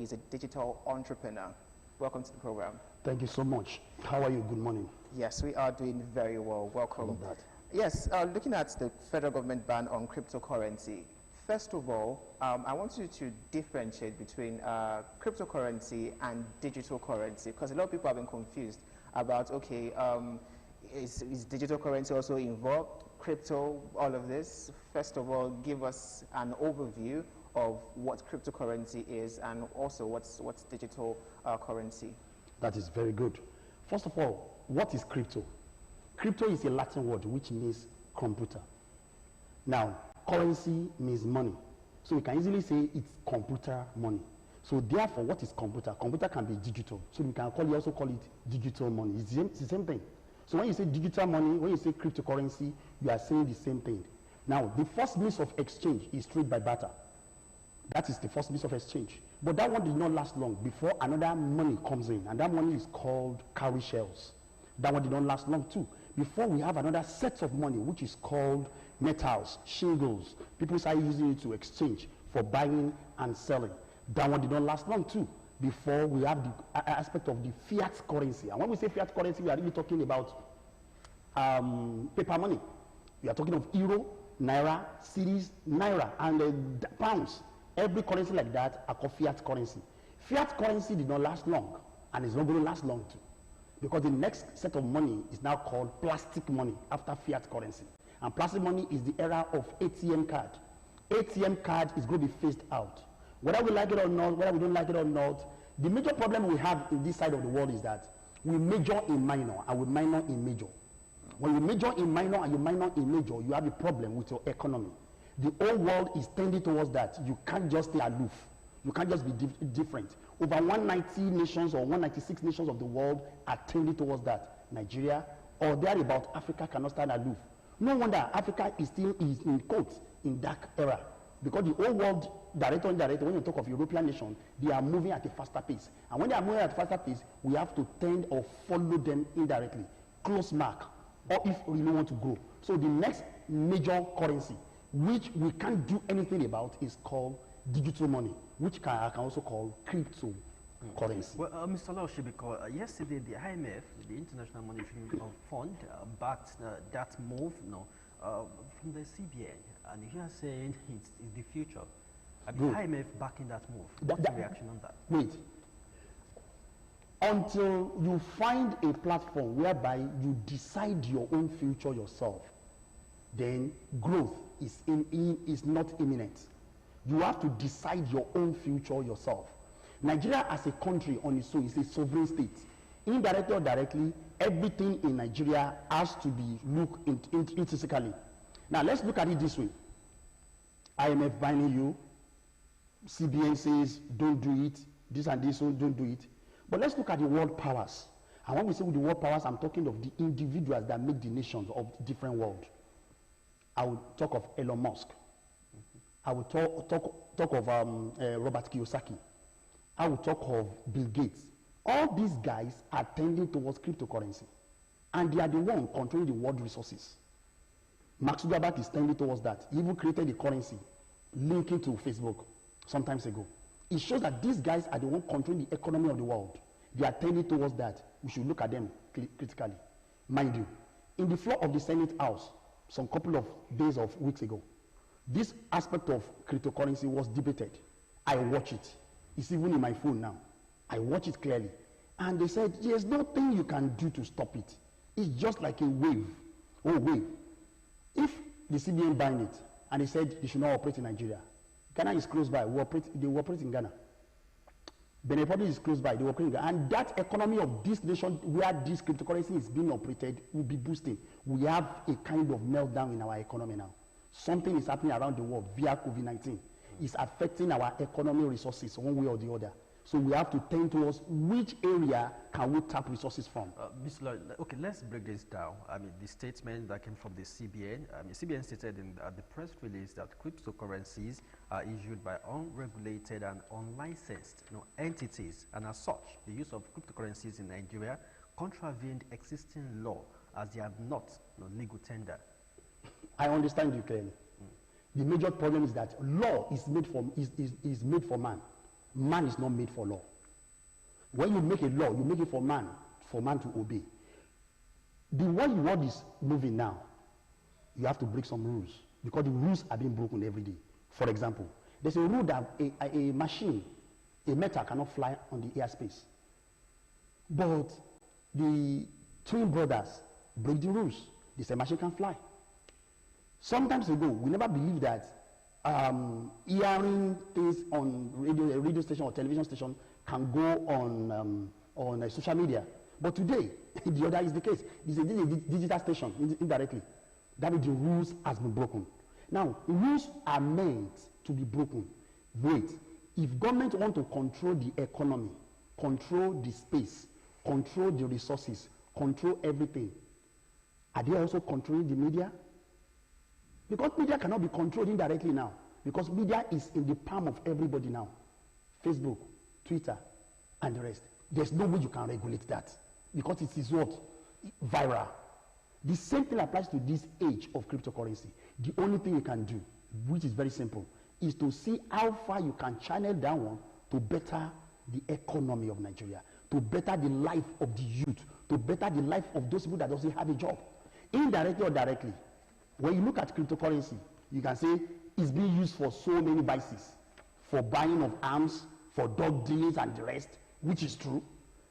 is a digital entrepreneur. Welcome to the program. Thank you so much. How are you? Good morning. Yes, we are doing very well. Welcome. I love that. Yes, looking at the federal government ban on cryptocurrency, first of all, I want you to differentiate between cryptocurrency and digital currency, because a lot of people have been confused about, okay, is digital currency also involved, crypto, all of this? First of all, give us an overview of what cryptocurrency is and also what's digital currency. That is very good. First of all, what is crypto? Crypto is a Latin word which means computer. Now, currency means money. So we can easily say it's computer money. So therefore, what is computer? Computer can be digital. So we can also call it digital money. It's the same thing. So when you say digital money, when you say cryptocurrency, you are saying the same thing. Now, the first means of exchange is trade by barter. That is the first means of exchange. But that one did not last long before another money comes in, and that money is called cowrie shells. That one did not last long too. Before we have another set of money, which is called metals, shingles. People start using it to exchange for buying and selling. That one did not last long too. Before we have the aspect of the fiat currency. And when we say fiat currency, we are really talking about paper money. We are talking of euro, naira, cedis, naira, and pounds. Every currency like that are called fiat currency. Fiat currency did not last long, and it's not going to last long too. Because the next set of money is now called plastic money after fiat currency. And plastic money is the era of ATM card. ATM card is going to be phased out. Whether we like it or not, whether we don't like it or not, the major problem we have in this side of the world is that we major in minor and we minor in major. When you major in minor and you minor in major, you have a problem with your economy. The whole world is tending towards that. You can't just stay aloof. You can't just be different. Over 190 nations or 196 nations of the world are tending towards that. Nigeria or thereabout, Africa cannot stand aloof. No wonder Africa is still in quotes in dark era. Because the whole world, direct or indirect, when you talk of European nations, they are moving at a faster pace. And when they are moving at a faster pace, we have to tend or follow them indirectly. Close mark. Or if we really want to grow. So the next major currency, which we can't do anything about, is called digital money, which I can also call cryptocurrency. Well, Mr. OLAOSEBIKAN, yesterday the IMF, the International Monetary Fund, backed that move from the CBN, and you are saying it's the future. The IMF backing that move. What's the reaction on that? Wait. Until you find a platform whereby you decide your own future yourself, then growth is not imminent. You have to decide your own future yourself. Nigeria as a country on its own is a sovereign state. Indirectly or directly, everything in Nigeria has to be looked intrinsically. Now let's look at it this way. IMF binding you, CBN says don't do it, this and this, so don't do it. But let's look at the world powers. And when we say with the world powers, I'm talking of the individuals that make the nations of the different world. I will talk of Elon Musk. I will talk of Robert Kiyosaki. I will talk of Bill Gates. All these guys are tending towards cryptocurrency. And they are the one controlling the world resources. Mark Zuckerberg is tending towards that. He even created a currency linking to Facebook some time ago. It shows that these guys are the one controlling the economy of the world. They are tending towards that. We should look at them critically. Mind you, in the floor of the Senate House, some couple of days or weeks ago, this aspect of cryptocurrency was debated. I watch it. It's even in my phone now. I watch it clearly. And they said, there's nothing you can do to stop it. It's just like a wave. Oh, wave. If the CBN banned it, and they said they should not operate in Nigeria, Ghana is close by. They will operate in Ghana. Benin Republic is close by. They will operate in Ghana. And that economy of this nation where this cryptocurrency is being operated will be boosting. We have a kind of meltdown in our economy now. Something is happening around the world via COVID-19. It's affecting our economy resources one way or the other. So we have to tend towards which area can we tap resources from. Mr. Lloyd, okay, let's break this down. I mean, the statement that came from the CBN, CBN stated in the press release that cryptocurrencies are issued by unregulated and unlicensed entities, and as such, the use of cryptocurrencies in Nigeria contravened existing law as they are not legal tender. I understand you clearly. The major problem is that law is made for man. Man is not made for law. When you make a law, you make it for man to obey. The way the world is moving now, you have to break some rules because the rules are being broken every day. For example, there's a rule that a machine, a metal cannot fly on the airspace. But the twin brothers break the rules. They say machine can fly. Sometimes ago, we never believed that hearing things on radio station or television station can go on social media. But today, the other is the case. This is a digital station indirectly. That means the rules has been broken. Now, rules are meant to be broken. Wait, if government want to control the economy, control the space, control the resources, control everything, are they also controlling the media? Because media cannot be controlled indirectly now. Because media is in the palm of everybody now. Facebook, Twitter, and the rest. There's no way you can regulate that. Because it is what? Viral. The same thing applies to this age of cryptocurrency. The only thing you can do, which is very simple, is to see how far you can channel that one to better the economy of Nigeria, to better the life of the youth, to better the life of those people that doesn't have a job. Indirectly or directly, when you look at cryptocurrency, you can say it's being used for so many vices, for buying of arms, for drug dealings and the rest, which is true.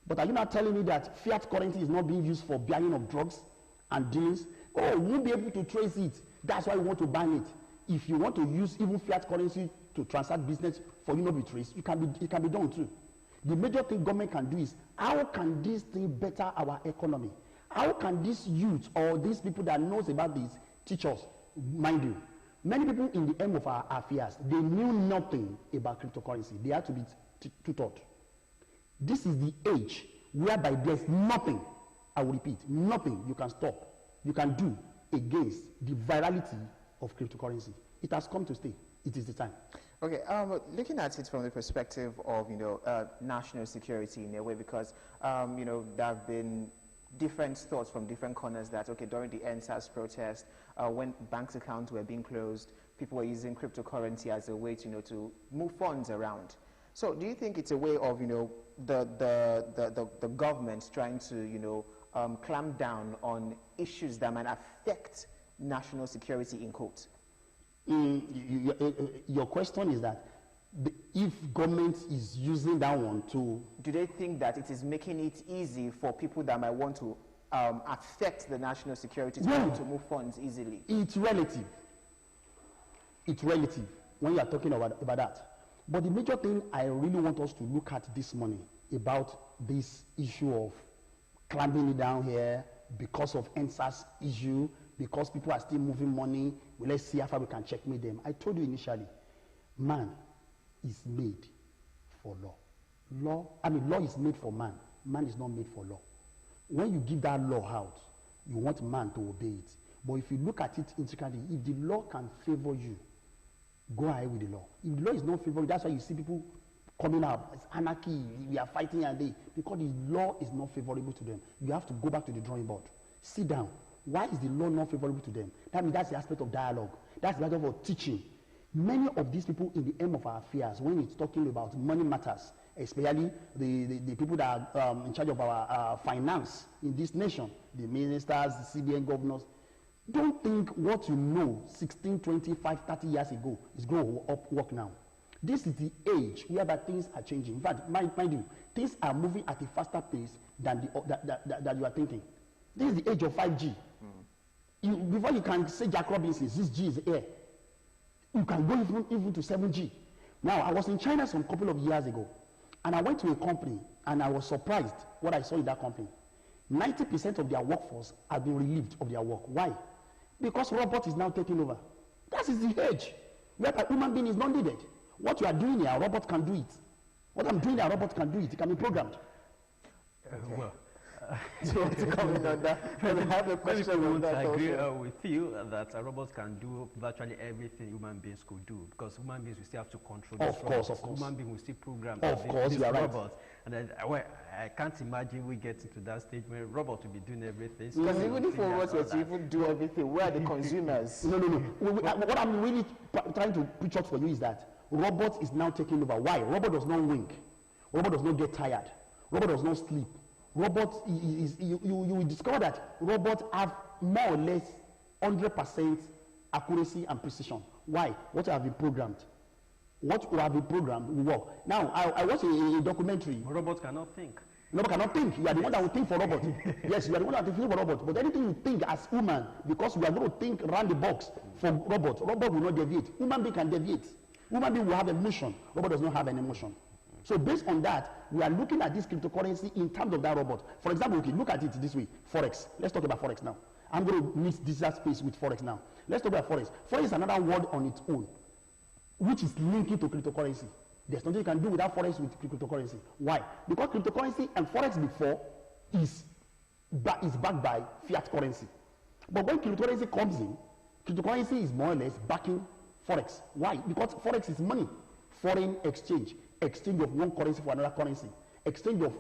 But are you not telling me that fiat currency is not being used for buying of drugs and dealings? Oh, we won't be able to trace it. That's why we want to ban it. If you want to use even fiat currency to transact business for you not be traced, it can be done too. The major thing government can do is, how can this thing better our economy? How can these youth or these people that knows about this teach us? Mind you, many people in the end of our affairs, they knew nothing about cryptocurrency. They had to be taught. This is the age whereby there's nothing, I will repeat, nothing you can stop, you can do against the virality of cryptocurrency. It has come to stay. It is the time. Okay, looking at it from the perspective of, national security in a way, because, there have been different thoughts from different corners that, okay, during the NSAS protest, when banks' accounts were being closed, people were using cryptocurrency as a way to, to move funds around. So do you think it's a way of, the government trying to, clamp down on issues that might affect national security in quotes? Your question is that if government is using that one to... Do they think that it is making it easy for people that might want to affect the national security to move funds easily? It's relative. It's relative when you are talking about that. But the major thing I really want us to look at this morning about this issue of clamping it down here because of NSAS issue, because people are still moving money, well, let's see how far we can checkmate them. I told you initially, man is made for law. Law is made for man. Man is not made for law. When you give that law out, you want man to obey it. But if you look at it intricately, if the law can favor you, go ahead with the law. If the law is not favorable, that's why you see people coming up. It's anarchy. We are fighting and they, because the law is not favorable to them. You have to go back to the drawing board. Sit down. Why is the law not favorable to them? That means that's the aspect of dialogue. That's the aspect of teaching. Many of these people in the end of our affairs, when it's talking about money matters, especially the people that are in charge of our finance in this nation, the ministers, the CBN governors, don't think what you know 16, 25, 30 years ago is going to work now. This is the age whereby things are changing. In fact, mind you, things are moving at a faster pace than that you are thinking. This is the age of 5G. Before you can say Jack Robinson, this G is air. You can go even to 7G. Now, I was in China some couple of years ago, and I went to a company, and I was surprised what I saw in that company. 90% of their workforce have been relieved of their work. Why? Because robot is now taking over. That is the age whereby human being is not needed. What you are doing here, a robot can do it. What I'm doing here, a robot can do it. It can be programmed. Well, do you want to comment on that? I have a question on that. I agree with you that a robot can do virtually everything human beings could do, because human beings will still have to control this robot. Of course. Human beings will still program this robot. And then, I can't imagine we get into that stage where robots will be doing everything. Because even if robots were to even do everything, where are the consumers? No. What I'm really trying to preach out for you is that robot is now taking over. Why? Robot does not wink. Robot does not get tired. Robot does not sleep. Robot you will discover that robots have more or less 100% accuracy and precision. Why? What have been programmed? What will have been programmed will work. Now, I watched a documentary. Robots cannot think. Robot cannot think. You are the one that will think for robot. Yes, you are the one that will think for robot. But anything you think as human, because we are going to think around the box for robot will not deviate. Human being can deviate. Human being will have emotion. Robot does not have an emotion. So based on that, we are looking at this cryptocurrency in terms of that robot. For example, okay, look at it this way. Forex. Let's talk about Forex now. I'm going to mix this space with Forex now. Let's talk about Forex. Forex is another word on its own, which is linking to cryptocurrency. There's nothing you can do without Forex with cryptocurrency. Why? Because cryptocurrency and Forex before is backed by fiat currency. But when cryptocurrency comes in, cryptocurrency is more or less backing Forex. Why? Because Forex is money. Foreign exchange. Exchange of one currency for another currency. Exchange of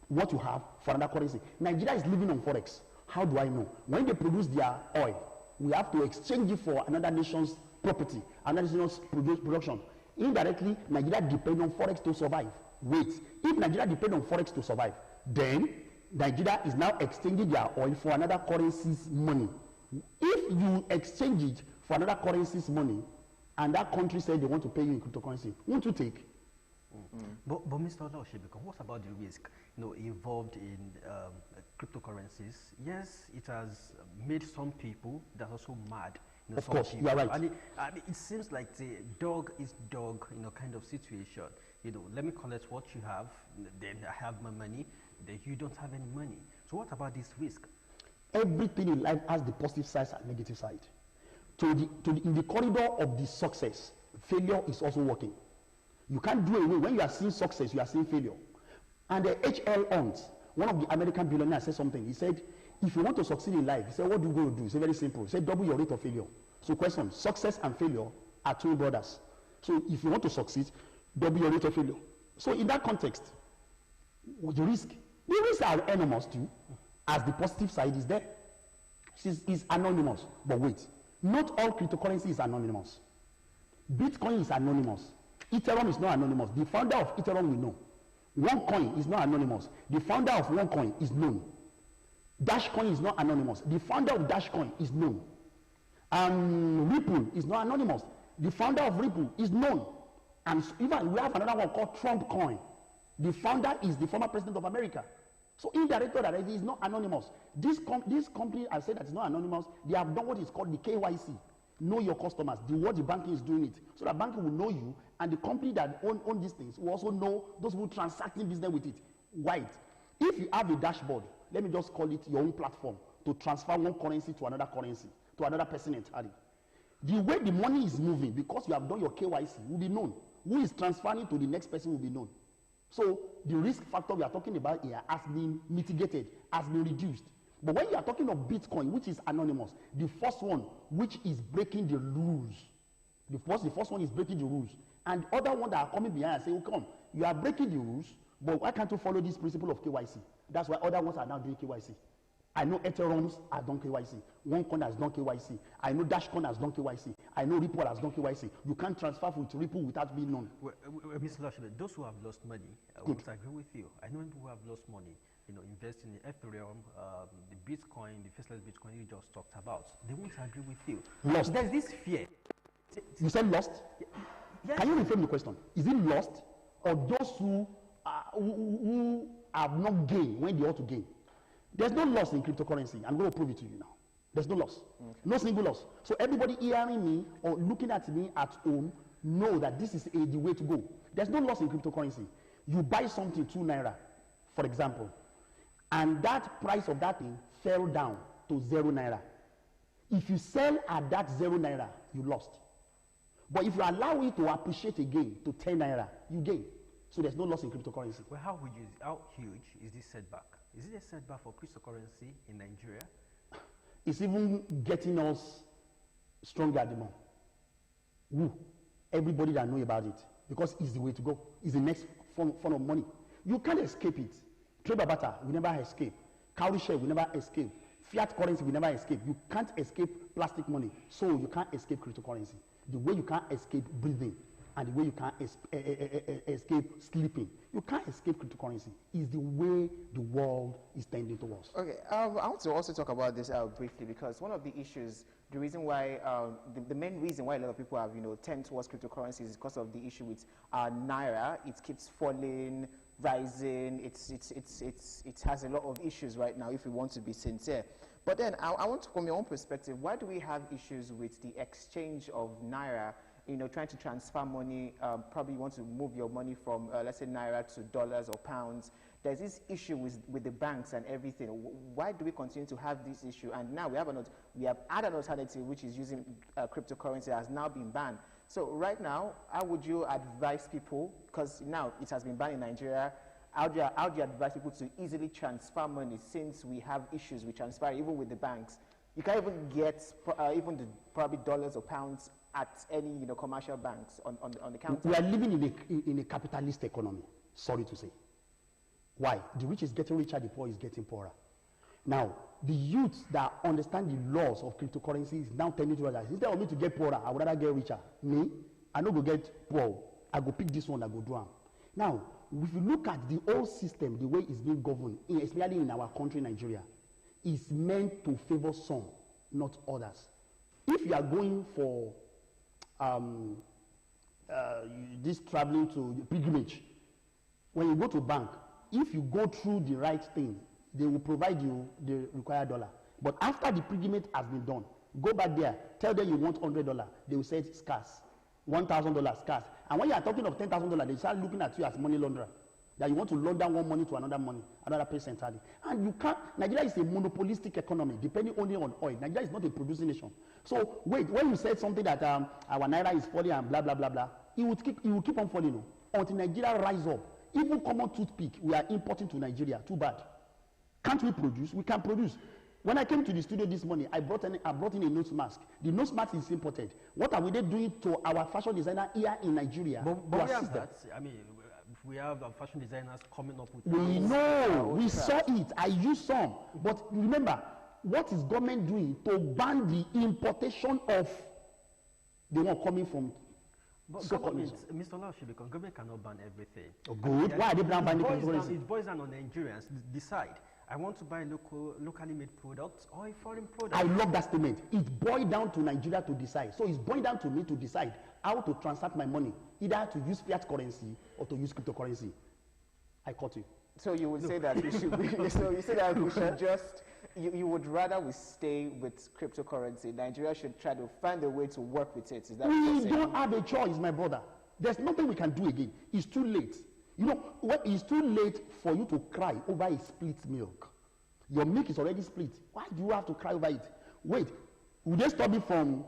what you have for another currency. Nigeria is living on Forex. How do I know? When they produce their oil, we have to exchange it for another nation's property, another nation's production. Indirectly, Nigeria depends on Forex to survive. Wait, if Nigeria depends on Forex to survive, then Nigeria is now exchanging their oil for another currency's money. If you exchange it for another currency's money, and that country said they want to pay you in cryptocurrency, won't you take? But Mr. OLAOSEBIKAN, what about the risk involved in cryptocurrencies? Yes, it has made some people that are also mad. Of course, you are right. And it seems like the dog is dog, kind of situation. Let me collect what you have, then I have my money, then you don't have any money. So what about this risk? Everything in life has the positive side and negative side. In the corridor of the success, failure is also working. You can't do away. When you are seeing success, you are seeing failure. And H.L. Hunt, one of the American billionaires, said something. He said, if you want to succeed in life, he said, what do you go to do? He said, very simple. He said, double your rate of failure. So question, success and failure are twin brothers. So if you want to succeed, double your rate of failure. So in that context, the risks are enormous too, as the positive side is there. It's anonymous. But wait, not all cryptocurrency is anonymous. Bitcoin is anonymous. Ethereum is not anonymous. The founder of Ethereum we know. OneCoin is not anonymous. The founder of OneCoin is known. Dashcoin is not anonymous. The founder of Dashcoin is known. Ripple is not anonymous. The founder of Ripple is known. And even we have another one called Trump Coin. The founder is the former president of America. So indirectly, that is not anonymous. This company, I said that it's not anonymous. They have done what is called the KYC. Know your customers. The way the banking is doing it. So the banking will know you, and the company that own these things will also know those who transacting business with it. Right. If you have a dashboard, let me just call it your own platform to transfer one currency to another person entirely. The way the money is moving, because you have done your KYC, will be known. Who is transferring to the next person will be known. So the risk factor we are talking about here has been mitigated, has been reduced. But when you are talking of Bitcoin, which is anonymous, the first one, which is breaking the rules, the first one is breaking the rules. And other ones that are coming behind and say, oh, come, you are breaking the rules, but why can't you follow this principle of KYC? That's why other ones are now doing KYC. I know Ethereum has done KYC. OneCoin has done KYC. I know Dashcoin has done KYC. I know Ripple has done KYC. You can't transfer with Ripple without being known. Mr. OLAOSEBIKAN, those who have lost money, I would agree with you. I know people who have lost money, investing in Ethereum, the Bitcoin, the faceless Bitcoin you just talked about. They won't agree with you. Lost. There's this fear. You said lost? Yes. Can you reframe the question? Is it lost, or those who have not gained when they ought to gain? There's no loss in cryptocurrency. I'm going to prove it to you now. There's no loss. Okay. No single loss. So everybody hearing me or looking at me at home know that this is the way to go. There's no loss in cryptocurrency. You buy something 2 naira, for example, and that price of that thing fell down to 0 naira. If you sell at that 0 naira, you lost. But if you allow it to appreciate again to 10 naira, you gain. So there's no loss in cryptocurrency. Well, how huge is this setback? Is it a setback for cryptocurrency in Nigeria? It's even getting us stronger at the moment. Everybody that know about it, because it's the way to go. It's the next form of money. You can't escape it. Trade by barter will never escape. Cowrie share will never escape. Fiat currency will never escape. You can't escape plastic money, so you can't escape cryptocurrency. The way you can't escape breathing and the way you can't escape sleeping. You can't escape cryptocurrency. It's the way the world is tending towards. Okay, I want to also talk about this briefly, because one of the issues, the reason why, the main reason why a lot of people have, tend towards cryptocurrencies is because of the issue with Naira. It keeps falling, rising. It has a lot of issues right now, if we want to be sincere. But then I want to, from your own perspective, why do we have issues with the exchange of Naira? Trying to transfer money, probably you want to move your money from, let's say, Naira to dollars or pounds. There's this issue with the banks and everything. Why do we continue to have this issue? And now we have had an alternative, which is using cryptocurrency, that has now been banned. So right now, how would you advise people, because now it has been banned in Nigeria, how do you advise people to easily transfer money, since we have issues with transfer, even with the banks? You can't even get probably dollars or pounds at any commercial banks on the counter. We are living in a capitalist economy, sorry to say. Why? The rich is getting richer, the poor is getting poorer. Now, the youths that understand the laws of cryptocurrency is now telling to others, instead of me to get poorer, I would rather get richer. Me, I no go get poor. I go pick this one, I go do am. Now, if you look at the whole system, the way it's being governed, especially in our country, Nigeria, is meant to favor some, not others. If you are going for this traveling to pilgrimage, when you go to bank, if you go through the right thing, they will provide you the required dollar. But after the pilgrimage has been done, go back there, tell them you want $100, they will say it's scarce. $1,000 scarce. And when you are talking of $10,000, they start looking at you as money launderer. That you want to launder one money to another place entirely. And you can't, Nigeria is a monopolistic economy, depending only on oil. Nigeria is not a producing nation. So wait, when you said something that our Naira is falling and blah, blah, blah, blah, it will keep on falling until Nigeria rise up. Even common toothpick, we are importing to Nigeria. Too bad. Can't we produce? We can produce. When I came to the studio this morning, I brought in a nose mask. The nose mask is imported. What are we doing to our fashion designer here in Nigeria? But we have that. I mean, we have fashion designers coming up with... We know. We saw it. I used some. But remember, what is government doing to ban the importation of the one coming from... But government, Mr. OLAOSEBIKAN, government cannot ban everything. Oh, good. Why are they banning cryptocurrency? It boils down on Nigerians decide. I want to buy locally made products or a foreign product. I love that statement. It boils down to Nigeria to decide. So it's boiling down to me to decide how to transact my money, either to use fiat currency or to use cryptocurrency. I caught you. So you would say that we should be, so you say that we should just, you would rather we stay with cryptocurrency. Nigeria should try to find a way to work with it. Is that what you're saying? We don't have a choice, my brother. There's nothing we can do again. It's too late. You know, it's too late for you to cry over a split milk. Your milk is already split. Why do you have to cry over it? Wait, will they stop me from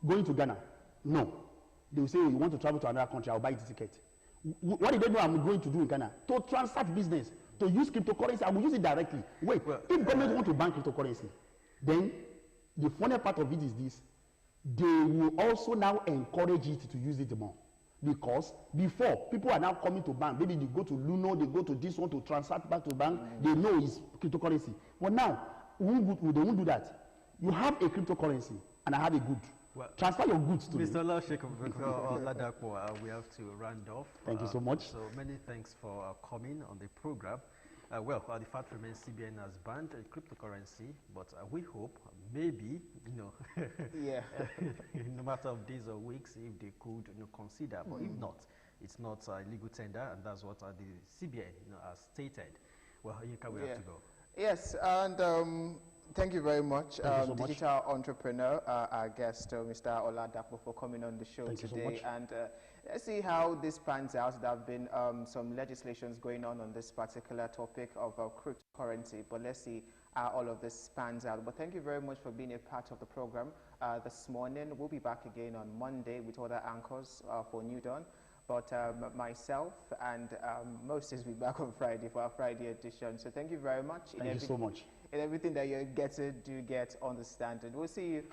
going to Ghana? No. They will say, oh, you want to travel to another country, I'll buy the ticket. What did they know I'm going to do in Ghana? To transact business, to use cryptocurrency, I will use it directly. Wait, if government want to ban cryptocurrency, then the funny part of it is this. They will also now encourage it to use it more. Because before, people are now coming to bank. Maybe they go to Luno, they go to this one to transact back to bank. They know it's cryptocurrency. But now, they won't do that. You have a cryptocurrency, and I have a good. Well, transfer your goods to Mr. OLADAPO, we have to round off. Thank you so much. So many thanks for coming on the program. The fact remains CBN has banned cryptocurrency, but we hope maybe, yeah, no matter of days or weeks, if they could consider, but if not, it's not a legal tender, and that's what the CBN has stated. Well, we have to go. Yes, and thank you very much, digital entrepreneur, our guest, Mr. OLADAPO, for coming on the show today. And let's see how this pans out. There have been some legislations going on this particular topic of cryptocurrency, but let's see how all of this pans out. But thank you very much for being a part of the program this morning. We'll be back again on Monday with other anchors for Newdawn. But myself and Moses will be back on Friday for our Friday edition. So thank you very much. Thank you so much. In everything that you're getting, do get understanding. We'll see you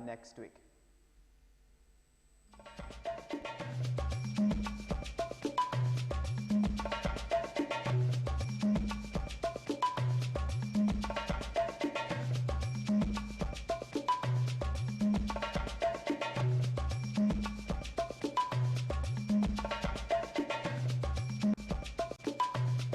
next week.